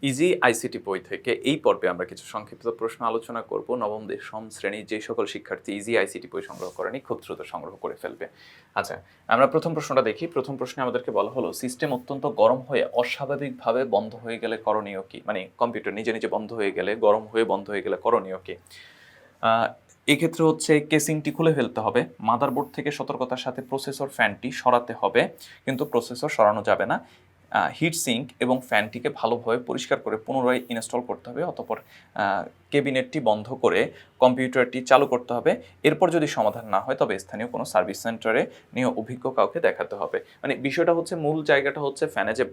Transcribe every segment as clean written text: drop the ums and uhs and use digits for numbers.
Easy ICT বই থেকে এই পর্বে আমরা কিছু সংক্ষিপ্ত প্রশ্ন আলোচনা করব। নবম দশম শ্রেণীর যে সকল শিক্ষার্থী ইজি আইসিটি বই সংগ্রহ করেনি খুব দ্রুত সংগ্রহ করে ফেলবে। আচ্ছা, আমরা প্রথম প্রশ্নটা দেখি। প্রথম প্রশ্নে আমাদেরকে বলা হলো, সিস্টেম অত্যন্ত গরম হয়ে অস্বাভাবিকভাবে বন্ধ হয়ে গেলে করণীয় কি? মানে কম্পিউটার নিজে নিজে বন্ধ হয়ে গেলে, গরম হয়ে বন্ধ হয়ে গেলে করণীয় কি? এক্ষেত্রে হচ্ছে কেসিংটি খুলে ফেলতে হবে, মাদারবোর্ড থেকে সতর্কতার সাথে প্রসেসর ফ্যানটি সরাতে হবে, কিন্তু প্রসেসর সরানো যাবে না। হিট সিঙ্ক এবং ফ্যানটিকে ভালোভাবে পরিষ্কার করে পুনরায় ইনস্টল করতে হবে, অতঃপর ক্যাবিনেটটি বন্ধ করে কম্পিউটারটি চালু করতে হবে। এরপর যদি সমাধান না হয় তবে স্থানীয় কোনো সার্ভিস সেন্টারে নিয়ে অভিজ্ঞ কাউকে দেখাতে হবে। মানে বিষয়টা হচ্ছে, মূল জায়গাটা হচ্ছে ফ্যানে যে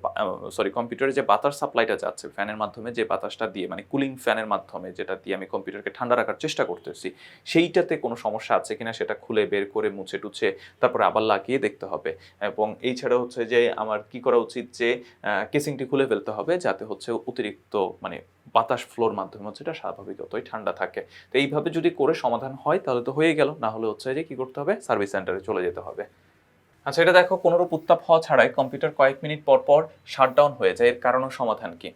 কম্পিউটারে যে বাতাস সাপ্লাইটা যাচ্ছে ফ্যানের মাধ্যমে, যে বাতাসটা দিয়ে মানে কুলিং ফ্যানের মাধ্যমে যেটা দিয়ে আমি কম্পিউটারকে ঠান্ডা রাখার চেষ্টা করতেছি, সেইটাতে কোনো সমস্যা আছে কিনা সেটা খুলে বের করে মুছে টুছে তারপরে আবার লাগিয়ে দেখতে হবে। এবং এই ছাড়া হচ্ছে যে আমার কি করা উচিত, যে কেসিংটি খুলে ফেলতে হবে যাতে হচ্ছে অতিরিক্ত মানে বাতাস ফ্লোর মাধ্যমে হচ্ছে এটা স্বাভাবিকতই ঠান্ডা থাকে। তো এইভাবে যদি করে সমাধান হয় তাহলে তো হয়ে গেল, না হলে হচ্ছে যে কি করতে হবে, সার্ভিস সেন্টারে চলে যেতে হবে। আচ্ছা, এটা দেখো, কোনোরূপ উত্তাপ হওয়া ছাড়াই কম্পিউটার কয়েক মিনিট পর পর শাটডাউন হয়ে যায়, এর কারণ ও সমাধান কি?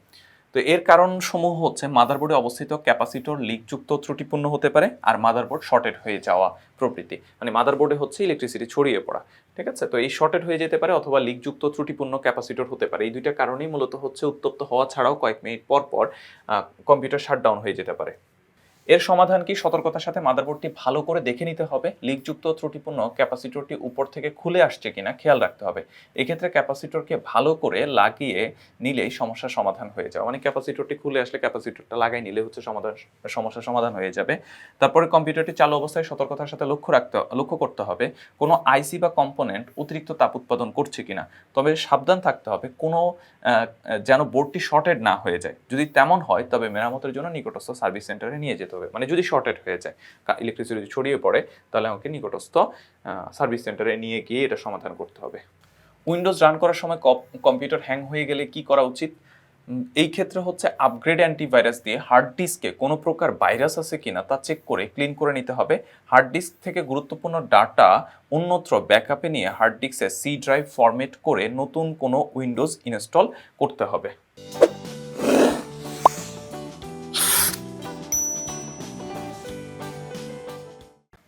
তো এর কারণসমূহ হচ্ছে, মাদারবোর্ডে অবস্থিত ক্যাপাসিটর লিকযুক্ত ত্রুটিপূর্ণ হতে পারে, আর মাদারবোর্ড শর্টেড হয়ে যাওয়া প্রভৃতি। মানে মাদারবোর্ডে হচ্ছে ইলেকট্রিসিটি ছড়িয়ে পড়া, ঠিক আছে? তো এই শর্টেড হয়ে যেতে পারে অথবা লিকযুক্ত ত্রুটিপূর্ণ ক্যাপাসিটর হতে পারে। এই দুইটা কারণেই মূলত হচ্ছে উত্তপ্ত হওয়া ছাড়াও কয়েক মিনিট পর পর কম্পিউটার শাটডাউন হয়ে যেতে পারে। এর সমাধান কি? সতর্কতার সাথে মাদারবোর্ডটি ভালো করে দেখে নিতে হবে, লিকযুক্ত ত্রুটিপূর্ণ ক্যাপাসিটরটি উপর থেকে খুলে আসছে কিনা খেয়াল রাখতে হবে। এক্ষেত্রে ক্যাপাসিটরকে ভালো করে লাগিয়ে নিলেই সমস্যার সমাধান হয়ে যাবে। মানে ক্যাপাসিটরটি খুলে আসলে ক্যাপাসিটরটা লাগাই নিলে হচ্ছে সমস্যার সমাধান হয়ে যাবে। তারপরে কম্পিউটারটি চালু অবস্থায় সতর্কতার সাথে লক্ষ্য করতে হবে কোনো আইসি বা কম্পোনেন্ট অতিরিক্ত তাপ উৎপাদন করছে কিনা। তবে সাবধান থাকতে হবে কোনো যেন বোর্ডটি শর্টেড না হয়ে যায়। যদি তেমন হয় তবে মেরামতের জন্য নিকটস্থ সার্ভিস সেন্টারে নিয়ে যেতে হবে। মানে যদি শর্টেড হয়ে যায়, ইলেকট্রিসিটি ছড়িয়ে পড়ে, তাহলে আমাকে নিকটস্থ সার্ভিস সেন্টারে নিয়ে গিয়ে এটা সমাধান করতে হবে। উইন্ডোজ রান করার সময় কম্পিউটার হ্যাং হয়ে গেলে কি করা উচিত? এই ক্ষেত্রে হচ্ছে আপগ্রেড অ্যান্টিভাইরাস দিয়ে হার্ড ডিস্কে কোনো প্রকার ভাইরাস আছে কিনা তা চেক করে ক্লিন করে নিতে হবে। হার্ড ডিস্ক থেকে গুরুত্বপূর্ণ ডাটা অন্যত্র ব্যাকআপে নিয়ে হার্ড ডিস্কে সি ড্রাইভ ফরম্যাট করে নতুন কোনো উইন্ডোজ ইনস্টল করতে হবে।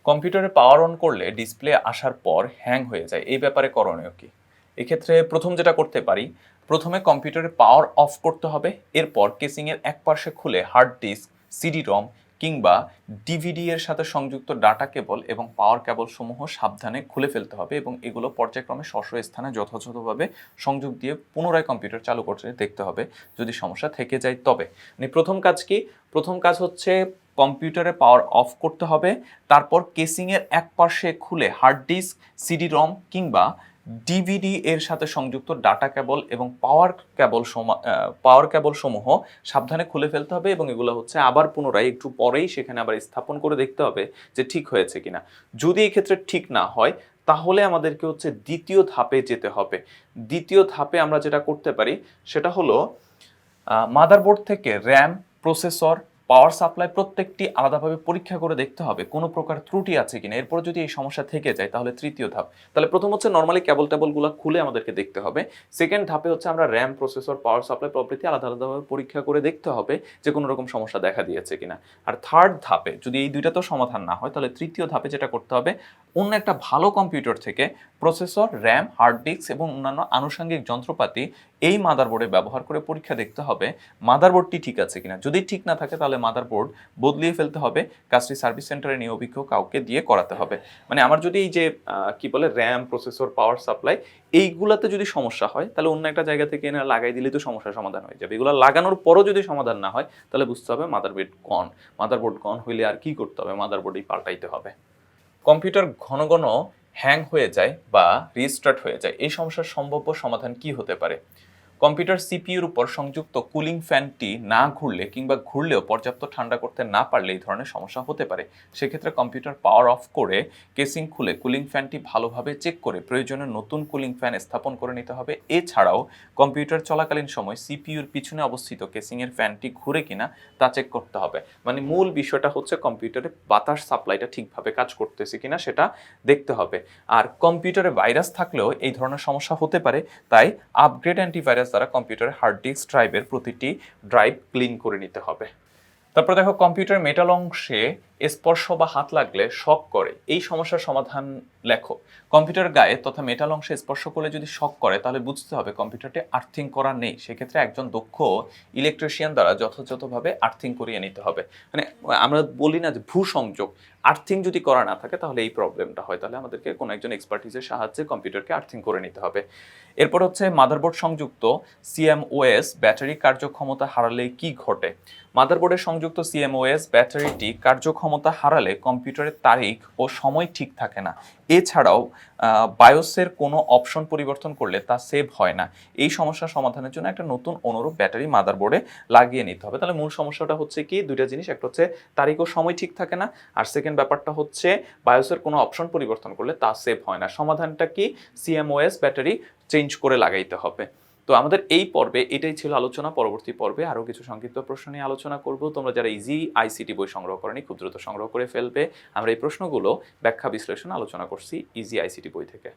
কম্পিউটারে পাওয়ার অন করলে ডিসপ্লে আসার পর হ্যাং হয়ে যায়, এই ব্যাপারে করণীয় কি? এক্ষেত্রে প্রথম যেটা করতে পারি, প্রথমে কম্পিউটারে পাওয়ার অফ করতে হবে, এরপর কেসিংয়ের এক পাশে খুলে হার্ড ডিস্ক, সিডি রম কিংবা ডিভিডি এর সাথে সংযুক্ত ডাটা কেবল এবং পাওয়ার কেবল সমূহ সাবধানে খুলে ফেলতে হবে এবং এগুলো পর্যায়ক্রমে স্ব স্থানে যথাযথভাবে সংযোগ দিয়ে পুনরায় কম্পিউটার চালু করতে দেখতে হবে যদি সমস্যা থেকে যায় তবে। মানে প্রথম কাজ কি? প্রথম কাজ হচ্ছে কম্পিউটারে পাওয়ার অফ করতে হবে, তারপর কেসিংয়ের এক পাশে খুলে হার্ড ডিস্ক, সিডি রম কিংবা ডিভিডি এর সাথে সংযুক্ত ডাটা কেবল এবং পাওয়ার কেবল সমূহ সাবধানে খুলে ফেলতে হবে এবং এগুলো হচ্ছে আবার পুনরায় একটু পরেই সেখানে আবার স্থাপন করে দেখতে হবে যে ঠিক হয়েছে কিনা। যদি এই ক্ষেত্রে ঠিক না হয় তাহলে আমাদেরকে হচ্ছে দ্বিতীয় ধাপে যেতে হবে। দ্বিতীয় ধাপে আমরা যেটা করতে পারি সেটা হলো মাদারবোর্ড থেকে র্যাম, প্রসেসর, পাওয়ার সাপ্লাই প্রত্যেকটি আলাদাভাবে পরীক্ষা করে দেখতে হবে কোনো প্রকার ত্রুটি আছে কিনা। এরপর যদি এই সমস্যা থেকে যায় তাহলে তৃতীয় ধাপ। তাহলে প্রথম হচ্ছে নর্মালি টেবলগুলো খুলে আমাদেরকে দেখতে হবে। সেকেন্ড ধাপে হচ্ছে আমরা র্যাম, প্রসেসর, পাওয়ার সাপ্লাই প্রভৃতি আলাদাভাবে পরীক্ষা করে দেখতে হবে যে কোনো রকম সমস্যা দেখা দিয়েছে কিনা। আর থার্ড ধাপে যদি এই দুইটা তো সমাধান না হয় তাহলে তৃতীয় ধাপে যেটা করতে হবে, অন্য একটা ভালো কম্পিউটার থেকে প্রসেসর, র্যাম, হার্ড ডিস্ক এবং অন্যান্য আনুষঙ্গিক যন্ত্রপাতি এই মাদারবোর্ডে ব্যবহার করে পরীক্ষা দেখতে হবে মাদারবোর্ডটি ঠিক আছে কিনা। যদি ঠিক না থাকে তাহলে মাদারবোর্ড বদলিয়ে ফেলতে হবে, কাজটি সার্ভিস সেন্টারে নিয়ে অভিজ্ঞ কাউকে দিয়ে করাতে হবে। মানে আমার যদি এই যে কি বলে র্যাম, প্রসেসর, পাওয়ার সাপ্লাই এইগুলাতে যদি সমস্যা হয় তাহলে অন্য একটা জায়গা থেকে এনে লাগাই দিলেই তো সমস্যার সমাধান হয়ে যাবে। এগুলো লাগানোর পরও যদি সমাধান না হয় তাহলে বুঝতে হবে মাদারবোর্ড গন হইলে আর কি করতে হবে, মাদারবোর্ডই পাল্টাইতে হবে। কম্পিউটার ঘন ঘন হ্যাং হয়ে যায় বা রিস্টার্ট হয়ে যায়, এই সমস্যার সম্ভাব্য সমাধান কি হতে পারে? কম্পিউটার সিপিইউর উপর সংযুক্ত কুলিং ফ্যানটি না ঘুরলে কিংবা ঘুরলেও পর্যাপ্ত ঠান্ডা করতে না পারলে এই ধরনের সমস্যা হতে পারে। সেক্ষেত্রে কম্পিউটার পাওয়ার অফ করে কেসিং খুলে কুলিং ফ্যানটি ভালোভাবে চেক করে প্রয়োজনে নতুন কুলিং ফ্যান স্থাপন করে নিতে হবে। এছাড়াও কম্পিউটার চলাকালীন সময় সিপিইউর পিছনে অবস্থিত কেসিংয়ের ফ্যানটি ঘুরে কিনা তা চেক করতে হবে। মানে মূল বিষয়টা হচ্ছে কম্পিউটারে বাতাস সাপ্লাইটা ঠিকভাবে কাজ করতেছে কিনা সেটা দেখতে হবে। আর কম্পিউটারে ভাইরাস থাকলেও এই ধরনের সমস্যা হতে পারে, তাই আপগ্রেড অ্যান্টিভাইরাস ডিভাইস দ্বারা কম্পিউটারের হার্ড ডিস্ক ড্রাইভের প্রতিটি ড্রাইভ ক্লিন করে নিতে হবে। তারপর দেখো কম্পিউটার মেটাল অংশে স্পর্শ বা হাত লাগলে শক করে, এই সমস্যার সমাধান লেখো। কম্পিউটার গায়ে তথা মেটাল অংশে স্পর্শ করলে যদি শক করে তাহলে বুঝতে হবে কম্পিউটারটি আর্থিং করা নেই। সেক্ষেত্রে একজন দক্ষ ইলেকট্রিশিয়ান দ্বারা যথাযথভাবে আর্থিং করিয়ে নিতে হবে। মানে আমরা বলি না যে ভূ সংযোগ, আর্থিং যদি করা না থাকে তাহলে এই প্রবলেমটা হয়, তাহলে আমাদেরকে কোনো একজন এক্সপার্টিসের সাহায্যে কম্পিউটারকে আর্থিং করে নিতে হবে। এরপর হচ্ছে মাদারবোর্ড সংযুক্ত সিএমওএস ব্যাটারি কার্যক্ষমতা হারালে কি ঘটে। মাদারবোর্ডে সংযুক্ত সিএমওএস ব্যাটারিটি কার্যক্ষমতা হারালে কম্পিউটারের তারিখ ও সময় ঠিক থাকে না। এছাড়াও বায়োসের কোনো অপশন পরিবর্তন করলে তা সেভ হয় না। এই সমস্যার সমাধানের জন্য একটা নতুন অনুরূপ ব্যাটারি মাদারবোর্ডে লাগিয়ে নিতে হবে। তাহলে মূল সমস্যাটা হচ্ছে কি, দুইটা জিনিস, একটা হচ্ছে তারিখ ও সময় ঠিক থাকে না, আর সেকেন্ড ব্যাপারটা হচ্ছে বায়োসের কোনো অপশন পরিবর্তন করলে তা সেভ হয় না। সমাধানটা কি, সিএমওএস ব্যাটারি চেঞ্জ করে লাগাইতে হবে। তো আমাদের এই পর্বে এটাই ছিল আলোচনা। পরবর্তী পর্বে আরও কিছু সংক্ষিপ্ত প্রশ্ন নিয়ে আলোচনা করব। তোমরা যারা ইজি আইসিটি বই সংগ্রহ করনি খুব দ্রুত সংগ্রহ করে ফেলবে। আমরা এই প্রশ্নগুলো ব্যাখ্যা বিশ্লেষণ আলোচনা করছি ইজি আইসিটি বই থেকে।